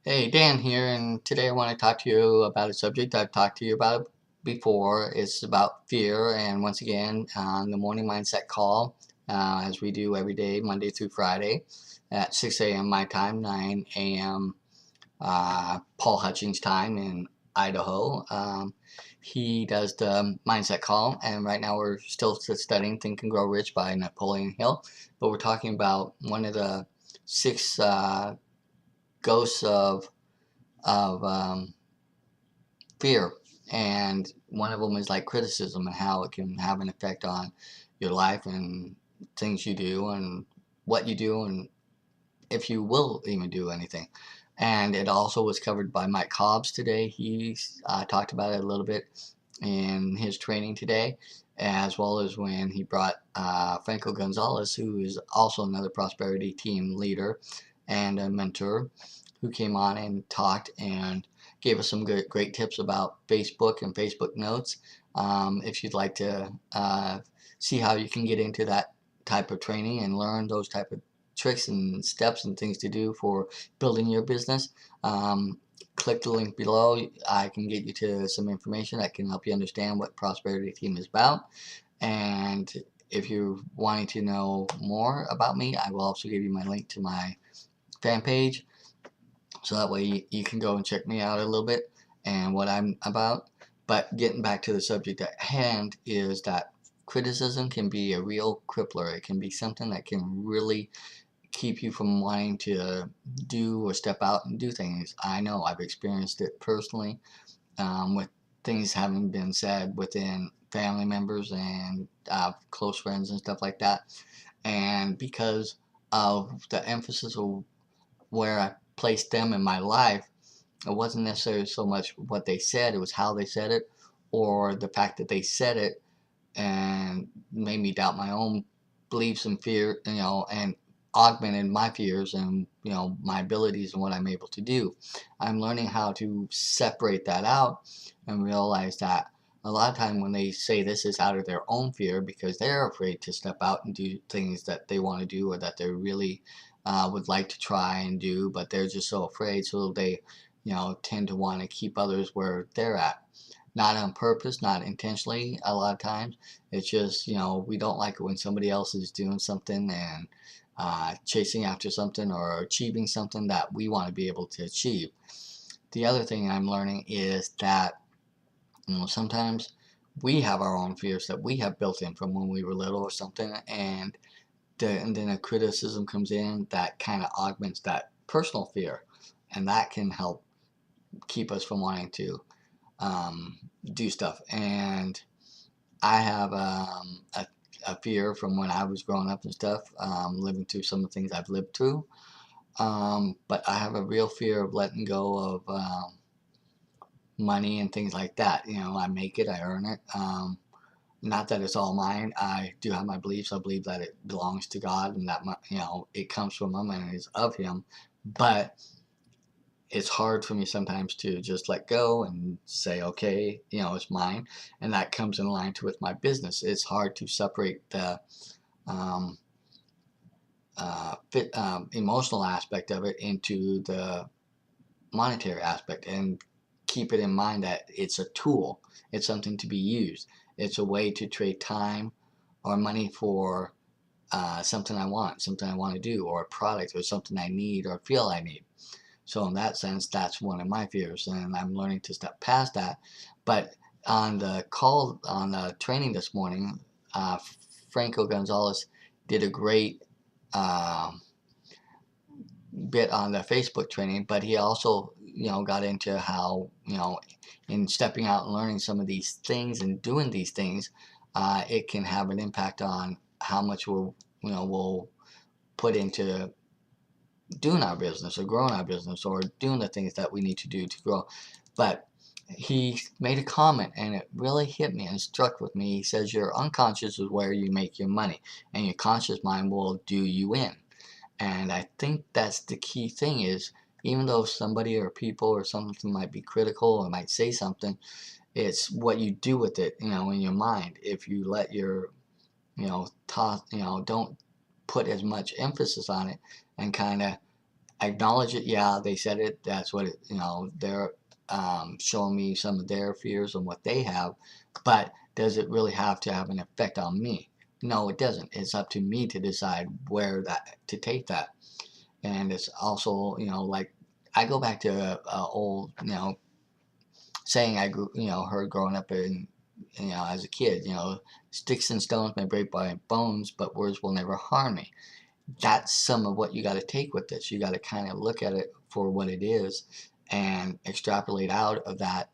Hey, Dan here, and today I want to talk to you about a subject I've talked to you about before. It's about fear, and once again, on the morning mindset call, as we do every day, Monday through Friday, at 6 a.m. my time, 9 a.m. Paul Hutchings time in Idaho. He does the mindset call, and right now we're still studying Think and Grow Rich by Napoleon Hill, but we're talking about one of the six ghosts of fear, and one of them is like criticism and how it can have an effect on your life and things you do and what you do and if you will even do anything. And it also was covered by Mike Hobbs today. He talked about it a little bit in his training today, as well as when he brought Franco Gonzalez, who is also another prosperity team leader and a mentor, who came on and talked and gave us some great tips about Facebook and Facebook Notes. If you'd like to see how you can get into that type of training and learn those type of tricks and steps and things to do for building your business, click the link below. I can get you to some information that can help you understand what Prosperity Team is about. And if you're wanting to know more about me, I will also give you my link to my fan page, so that way you can go and check me out a little bit and what I'm about. But getting back to the subject at hand is that criticism can be a real crippler. It can be something that can really keep you from wanting to do or step out and do things. I know I've experienced it personally, with things having been said within family members and close friends and stuff like that. And because of the emphasis of where I placed them in my life, it wasn't necessarily so much what they said, it was how they said it, or the fact that they said it and made me doubt my own beliefs and fear, and augmented my fears and, my abilities and what I'm able to do. I'm learning how to separate that out and realize that a lot of time when they say this is out of their own fear because they're afraid to step out and do things that they want to do or that they really would like to try and do, but they're just so afraid, so they, tend to want to keep others where they're at. Not on purpose, not intentionally a lot of times. It's just, we don't like it when somebody else is doing something and chasing after something or achieving something that we want to be able to achieve. The other thing I'm learning is that, sometimes we have our own fears that we have built in from when we were little or something, and then a criticism comes in that kind of augments that personal fear, and that can help keep us from wanting to do stuff. And I have a fear from when I was growing up and stuff, living through some of the things I've lived through. But I have a real fear of letting go of money and things like that. I make it, I earn it. Not that it's all mine. I do have my beliefs. I believe that it belongs to God and that it comes from Him and it is of Him. But it's hard for me sometimes to just let go and say, okay, it's mine, and that comes in line with my business. It's hard to separate the um, emotional aspect of it into the monetary aspect, and keep it in mind that it's a tool. It's something to be used. It's a way to trade time or money for something I want, something I want to do, or a product, or something I need or feel I need. So in that sense, that's one of my fears, and I'm learning to step past that. But on the call, on the training this morning, uh, Franco Gonzalez did a great uh, bit on the Facebook training, but he also, got into how, in stepping out and learning some of these things and doing these things, it can have an impact on how much we'll put into doing our business or growing our business or doing the things that we need to do to grow. But he made a comment and it really hit me and struck with me. He says your unconscious is where you make your money and your conscious mind will do you in. And I think that's the key thing is, even though somebody or people or something might be critical or might say something, it's what you do with it, in your mind. If you let your, don't put as much emphasis on it and kind of acknowledge it. Yeah, they said it. That's what it, they're showing me some of their fears and what they have. But does it really have to have an effect on me? No, it doesn't. It's up to me to decide where that to take that. And it's also, like I go back to a old, saying I grew, heard growing up in, as a kid, sticks and stones may break my bones, but words will never harm me. That's some of what you got to take with this. You got to kind of look at it for what it is and extrapolate out of that,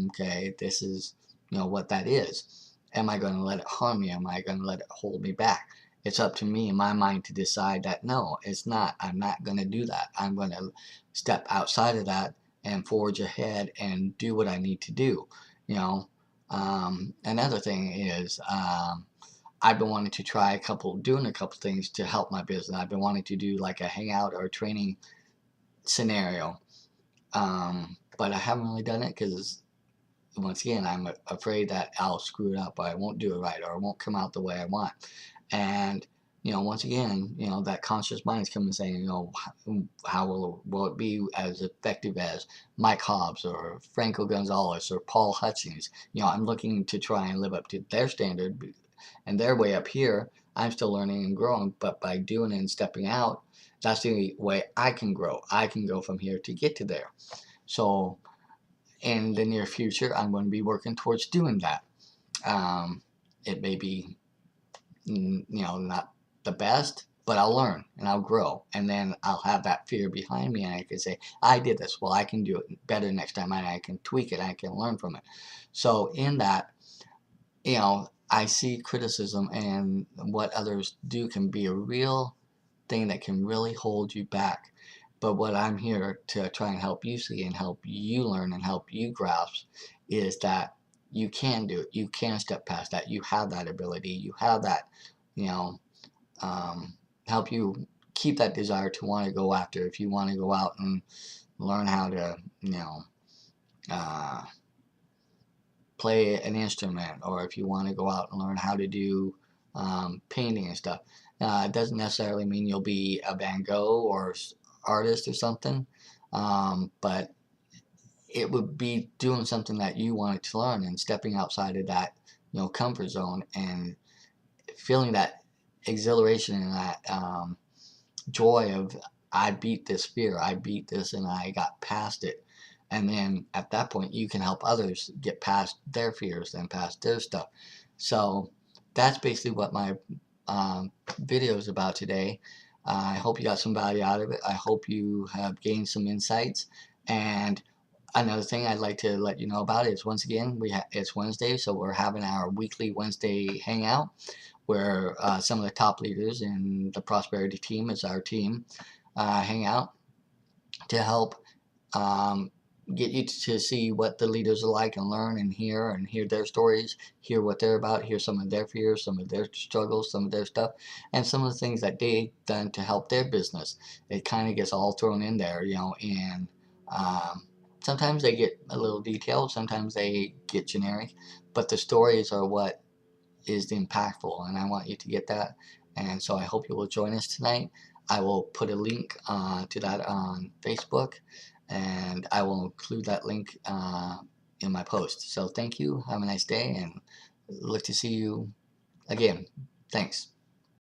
okay, this is, what that is. Am I going to let it harm me? Am I going to let it hold me back? It's up to me in my mind to decide that no, it's not. I'm not going to do that. I'm going to step outside of that and forge ahead and do what I need to do. You know, another thing is, I've been wanting to try doing a couple things to help my business. I've been wanting to do like a hangout or a training scenario, but I haven't really done it because once again, I'm afraid that I'll screw it up, or I won't do it right, or it won't come out the way I want. And once again, that conscious mind is coming saying, how will it be as effective as Mike Hobbs or Franco Gonzalez or Paul Hutchings? I'm looking to try and live up to their standard and their way up here. I'm still learning and growing, but by doing it and stepping out, that's the way I can grow. I can go from here to get to there. So in the near future, I'm going to be working towards doing that. It may be, not the best, but I'll learn and I'll grow. And then I'll have that fear behind me and I can say, I did this. Well, I can do it better next time and I can tweak it. I can learn from it. So in that, I see criticism and what others do can be a real thing that can really hold you back. But what I'm here to try and help you see and help you learn and help you grasp is that you can do it. You can step past that. You have that ability. You have that, you know, help you keep that desire to want to go after. If you want to go out and learn how to, uh, play an instrument, or if you want to go out and learn how to do painting and stuff. It doesn't necessarily mean you'll be a Van Gogh or artist or something, but it would be doing something that you wanted to learn and stepping outside of that, comfort zone and feeling that exhilaration and that joy of I beat this fear, I beat this, and I got past it. And then at that point, you can help others get past their fears and past their stuff. So that's basically what my video is about today. I hope you got some value out of it. I hope you have gained some insights. And another thing I'd like to let you know about is once again, it's Wednesday, so we're having our weekly Wednesday hangout where some of the top leaders in the prosperity team is our team hang out to help um, get you to see what the leaders are like and learn and hear their stories, hear what they're about, hear some of their fears, some of their struggles, some of their stuff, and some of the things that they've done to help their business. It kind of gets all thrown in there, and sometimes they get a little detailed, sometimes they get generic, but the stories are what is impactful, and I want you to get that. And so I hope you will join us tonight. I will put a link to that on Facebook, and I will include that link in my post. So thank you. Have a nice day, and look to see you again. Thanks.